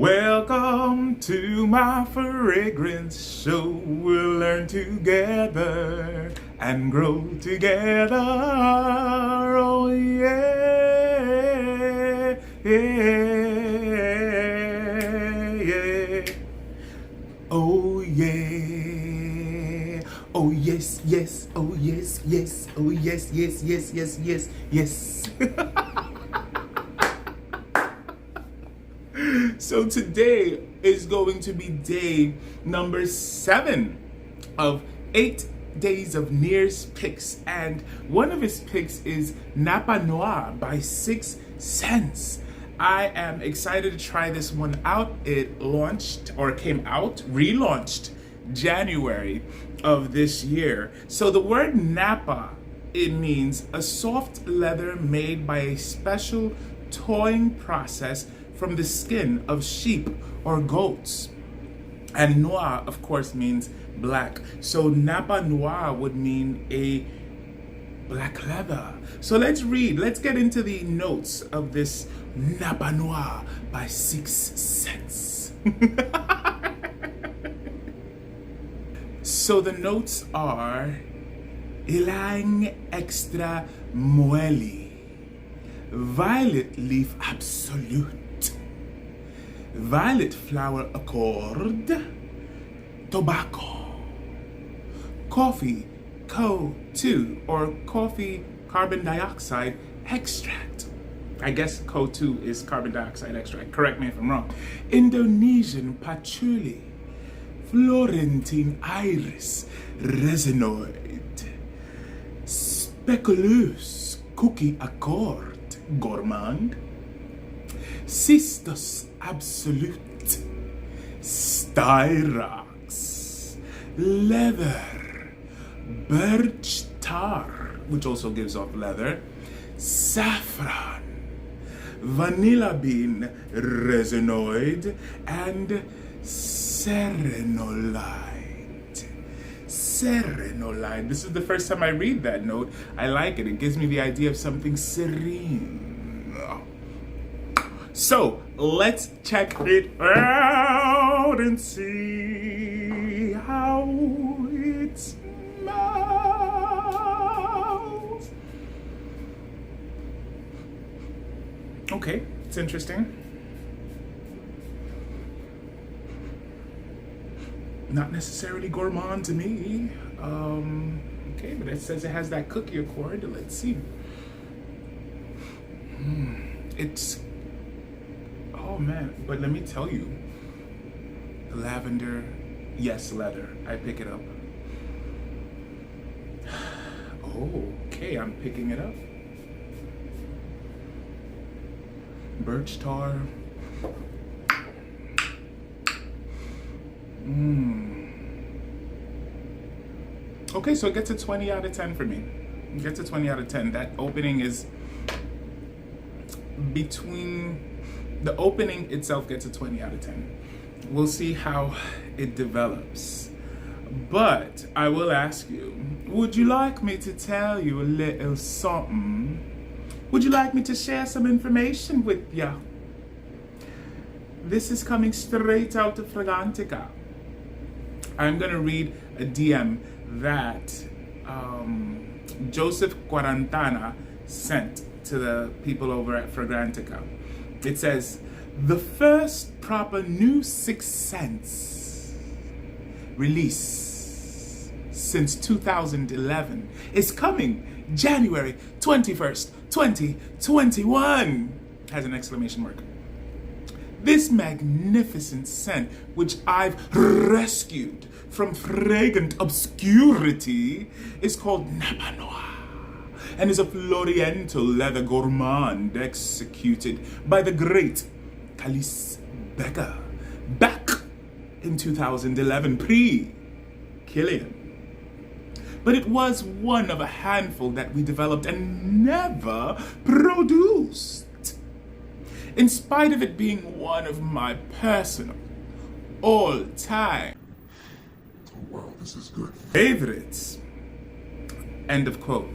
Welcome to my fragrance show. We'll learn together and grow together. Oh yeah, yeah, yeah. Oh yeah. Oh yes, yes. Oh yes, yes. Oh yes, yes, yes, yes, yes, yes. So today is going to be day number 7 of 8 days of Nir's picks, and one of his picks is Napa Noir by 6 Sense. I am excited to try this one out. It relaunched January of this year. So the word Napa, it means a soft leather made by a special toying process from the skin of sheep or goats. And noir, of course, means black. So Napa Noir would mean a black leather. So let's get into the notes of this Napa Noir by 6 Sense. So the notes are Ylang Extra Moelle, Violet Leaf Absolute, Violet Flower Accord, Tobacco, Coffee CO2 or Coffee Carbon Dioxide Extract. I guess CO2 is carbon dioxide extract. Correct me if I'm wrong. Indonesian Patchouli, Florentine Iris Resinoid, Speculoos Cookie Accord Gourmand, Cistus Absolute, Styrax, Leather, Birch Tar, which also gives off leather, Saffron, Vanilla Bean Resinoid, and Serenolite. Serenolite. This is the first time I read that note. I like it. It gives me the idea of something serene. So let's check it out and see how it smells. Okay, it's interesting. Not necessarily gourmand to me. Okay, but it says it has that cookie accord. Let's see. It's, oh man, but let me tell you, the lavender, yes, leather, I pick it up. Oh, okay, I'm picking it up. Birch tar. Okay, so it gets a 20 out of 10 for me. It gets a 20 out of 10. That opening is the opening itself gets a 20 out of 10. We'll see how it develops. But I will ask you, would you like me to tell you a little something? Would you like me to share some information with you? This is coming straight out of Fragrantica. I'm gonna read a DM that Joseph Quarantana sent to the people over at Fragrantica. It says, the first proper new 6 Sense release since 2011 is coming January 21st, 2021, has an exclamation mark. This magnificent scent, which I've rescued from fragrant obscurity, is called Napa Noir and is a Floriento leather gourmand executed by the great Calice Becker back in 2011, pre-Killian. But it was one of a handful that we developed and never produced. In spite of it being one of my personal, all-time, oh wow, this is good, favorites. End of quote.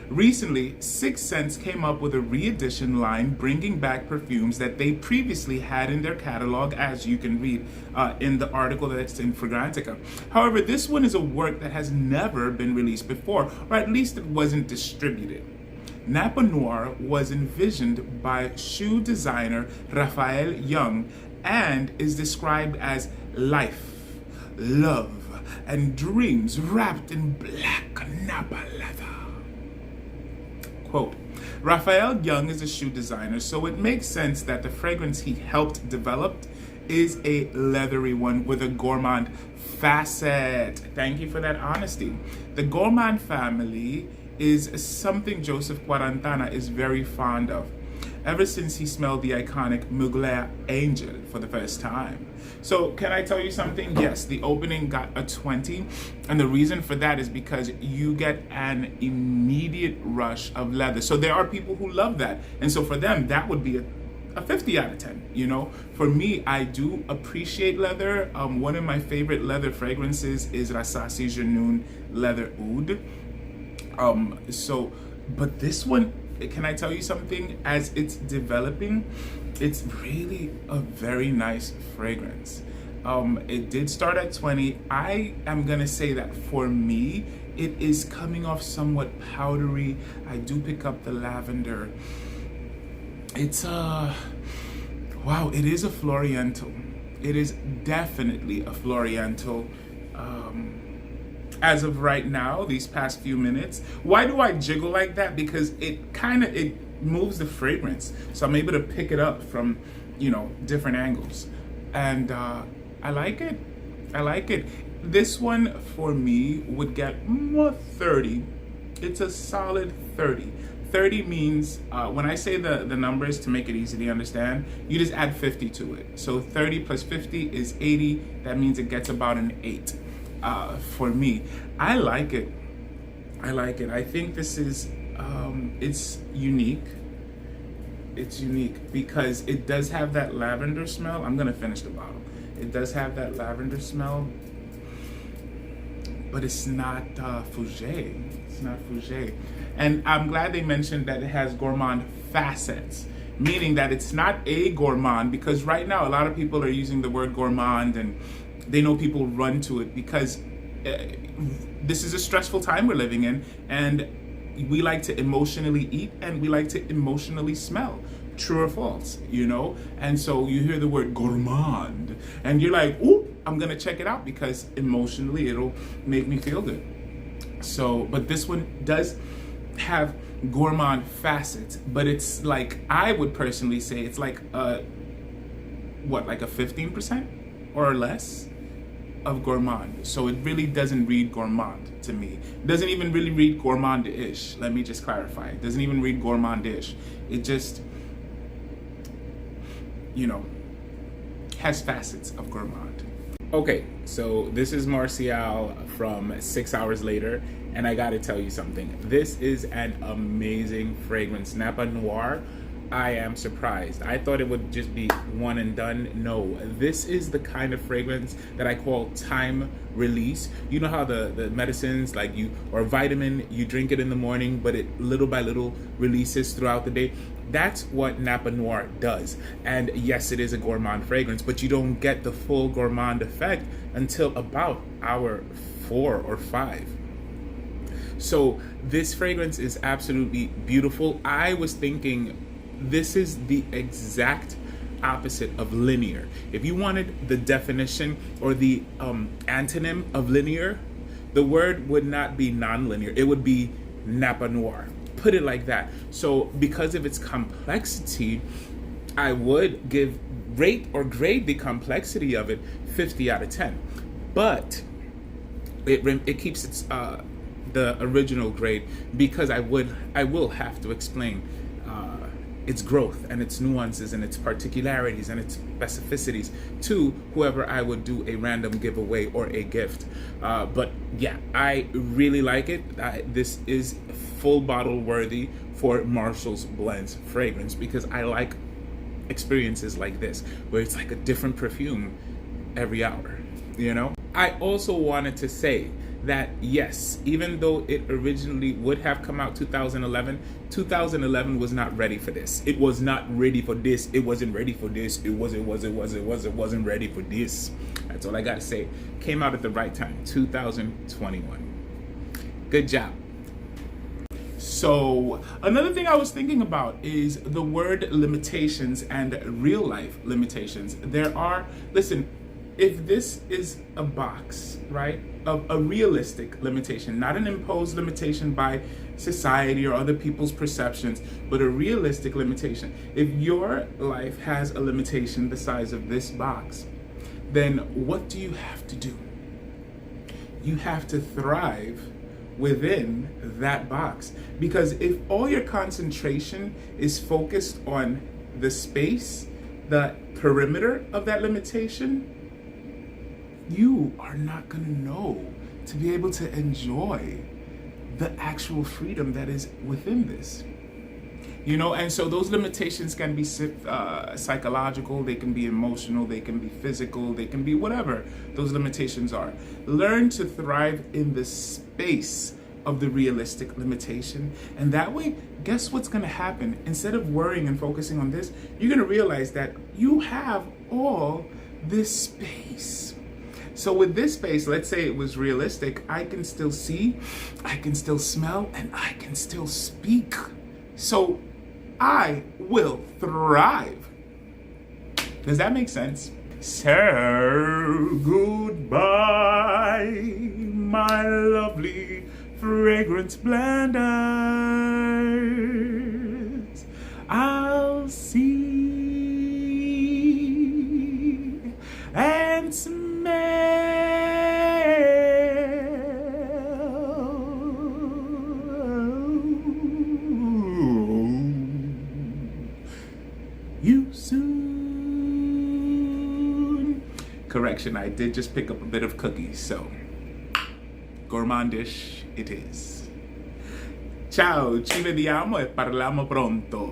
Recently, Sixth Sense came up with a re-edition line bringing back perfumes that they previously had in their catalog, as you can read in the article that's in Fragrantica. However, this one is a work that has never been released before, or at least it wasn't distributed. Napa Noir was envisioned by shoe designer Raphael Young and is described as life, love, and dreams wrapped in black Napa leather. Quote, Raphael Young is a shoe designer, so it makes sense that the fragrance he helped develop is a leathery one with a gourmand facet. Thank you for that honesty. The gourmand family is something Joseph Quarantana is very fond of, ever since he smelled the iconic Mugler Angel for the first time. So can I tell you something? Yes, the opening got a 20, and the reason for that is because you get an immediate rush of leather. So there are people who love that, and so for them that would be a 50 out of 10, you know? For me, I do appreciate leather. One of my favorite leather fragrances is Rasasi Janoon Leather Oud. But this one, can I tell you something? As it's developing, it's really a very nice fragrance. It did start at 20. I am gonna say that for me, it is coming off somewhat powdery. I do pick up the lavender. It's wow, it is a Floriental. It is definitely a Floriental. As of right now, these past few minutes. Why do I jiggle like that? Because it moves the fragrance. So I'm able to pick it up from, different angles. And I like it. I like it. This one for me would get 30. It's a solid 30. 30 means, when I say the numbers to make it easy to understand, you just add 50 to it. So 30 plus 50 is 80. That means it gets about an 8. For me, I like it. I like it. I think this is, it's unique. It's unique because it does have that lavender smell. I'm gonna finish the bottle. It does have that lavender smell, but it's not Fougere. It's not Fougere. And I'm glad they mentioned that it has gourmand facets, meaning that it's not a gourmand, because right now a lot of people are using the word gourmand and they know people run to it because this is a stressful time we're living in, and we like to emotionally eat and we like to emotionally smell. True or false, And so you hear the word gourmand and you're like, ooh, I'm gonna check it out because emotionally it'll make me feel good. So, but this one does have gourmand facets, but it's like, I would personally say it's like like a 15% or less of gourmand. So it really doesn't read gourmand to me. It doesn't even really read gourmand-ish. Let me just clarify. It doesn't even read gourmand-ish. It just, has facets of gourmand. Okay, so this is Martial from 6 Hours Later, and I gotta tell you something. This is an amazing fragrance. Napa Noir. I am surprised. I thought it would just be one and done. No, this is the kind of fragrance that I call time release. You know how the medicines, or vitamin, you drink it in the morning, but it little by little releases throughout the day. That's what Napa Noir does. And yes, it is a gourmand fragrance, but you don't get the full gourmand effect until about hour 4 or 5. So this fragrance is absolutely beautiful. I was thinking, this is the exact opposite of linear. If you wanted the definition or the antonym of linear, the word would not be non-linear. It would be Napa Noir. Put it like that. So because of its complexity, I would rate or grade the complexity of it 50 out of 10. But it keeps its the original grade, because I will have to explain its growth and its nuances and its particularities and its specificities to whoever I would do a random giveaway or a gift. But yeah, I really like it. This is full bottle worthy for Marshall's Blends fragrance, because I like experiences like this where it's like a different perfume every hour, I also wanted to say that yes, even though it originally would have come out 2011, 2011 was not ready for this. It was not ready for this. It wasn't ready for this. It wasn't ready for this. That's all I gotta say. Came out at the right time, 2021. Good job. So another thing I was thinking about is the word limitations and real life limitations. There are, listen, if this is a box, right, of a realistic limitation, not an imposed limitation by society or other people's perceptions, but a realistic limitation. If your life has a limitation the size of this box, then what do you have to do? You have to thrive within that box. Because if all your concentration is focused on the space, the perimeter of that limitation, you are not going to know to be able to enjoy the actual freedom that is within this. You know, and so those limitations can be psychological, they can be emotional, they can be physical, they can be whatever those limitations are. Learn to thrive in the space of the realistic limitation. And that way, guess what's going to happen? Instead of worrying and focusing on this, you're going to realize that you have all this space. So with this space, let's say it was realistic, I can still see, I can still smell, and I can still speak. So I will thrive. Does that make sense? So goodbye, my lovely fragrance blenders. I'll see and smell you soon. Correction, I did just pick up a bit of cookies, so gourmandish it is. Ciao, ci vediamo e parliamo pronto.